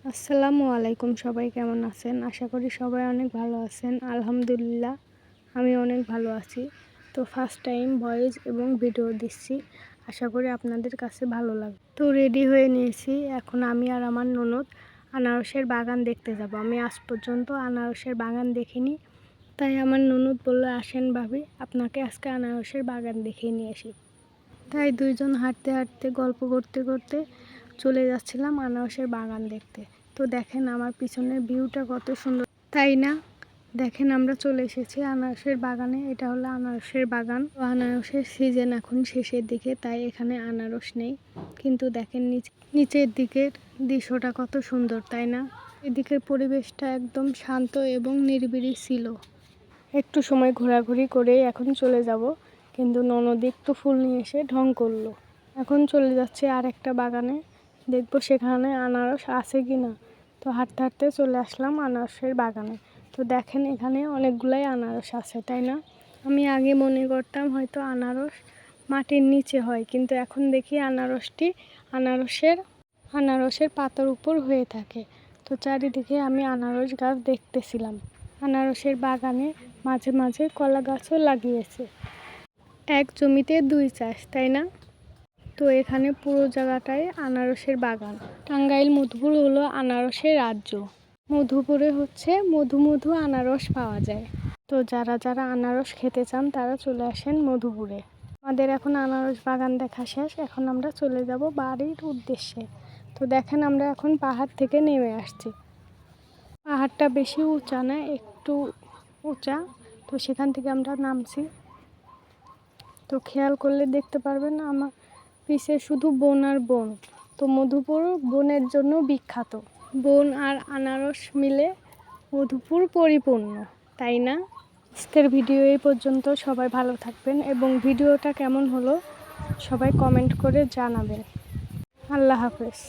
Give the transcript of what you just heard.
আসসালামু আলাইকুম, সবাই কেমন আছেন? আশা করি সবাই অনেক ভালো আছেন। আলহামদুলিল্লাহ আমি অনেক ভালো আছি। তো ফার্স্ট টাইম ভয়েস এবং ভিডিও দিচ্ছি, আশা করি আপনাদের কাছে ভালো লাগবে। তো রেডি হয়ে নিয়েছি, এখন আমি আর আমার ননদ আনারসের বাগান দেখতে যাব। আমি আজ পর্যন্ত আনারসের বাগান দেখিনি, তাই আমার ননদ বলল, আসেন ভাবি, আপনাকে আজকে আনারসের বাগান দেখিয়ে নিয়ে আসি। তাই দুইজন হাঁটতে হাঁটতে গল্প করতে করতে চলে যাচ্ছিলাম আনারসের বাগান দেখতে। তো দেখেন আমার পিছনের ভিউটা কত সুন্দর, তাই না? দেখেন আমরা চলে এসেছি আনারসের বাগানে। এটা হলো আনারসের বাগান। আনারসের সিজন এখন শেষের দিকে, তাই এখানে আনারস নেই, কিন্তু দেখেন নিচের দিকের দৃশ্যটা কত সুন্দর, তাই না? এদিকের পরিবেশটা একদম শান্ত এবং নিরিবিলি ছিল। একটু সময় ঘোরাঘুরি করে এখন চলে যাব, কিন্তু ননদ একটু ফুল নিয়ে এসে ঢং করলো। এখন চলে যাচ্ছে আর একটা বাগানে, দেখবো সেখানে আনারস আছে কি না। তো হাঁটতে হাঁটতে চলে আসলাম আনারসের বাগানে। তো দেখেন এখানে অনেকগুলাই আনারস আছে, তাই না? আমি আগে মনে করতাম হয়তো আনারস মাটির নিচে হয়, কিন্তু এখন দেখি আনারসটি আনারসের পাতার উপর হয়ে থাকে। তো চারিদিকে আমি আনারস গাছ দেখতেছিলাম। আনারসের বাগানে মাঝে মাঝে কলা গাছও লাগিয়েছে। এক জমিতে দুই চাষ, তাই না? তো এখানে পুরো জায়গাটায় আনারসের বাগান। টাঙ্গাইল মধুপুর হলো আনারসের রাজ্য। মধুপুরে হচ্ছে মধু আনারস পাওয়া যায়। তো যারা যারা আনারস খেতে চান তারা চলে আসেন মধুপুরে। আমাদের এখন আনারস বাগান দেখা শেষ, এখন আমরা চলে যাব বাড়ির উদ্দেশ্যে। তো দেখেন আমরা এখন পাহাড় থেকে নেমে আসছি। পাহাড়টা বেশি উঁচা না, একটু উঁচা। তো সেখান থেকে আমরা নামছি। তো খেয়াল করলে দেখতে পারবেন আমার পিছে শুধু বন আর বন। তো মধুপুর বনের জন্য বিখ্যাত। বন আর আনারস মিলে মধুপুর পরিপূর্ণ, তাই না? আজকের ভিডিও এই পর্যন্ত। সবাই ভালো থাকবেন এবং ভিডিওটা কেমন হলো সবাই কমেন্ট করে জানাবেন। আল্লাহ হাফেজ।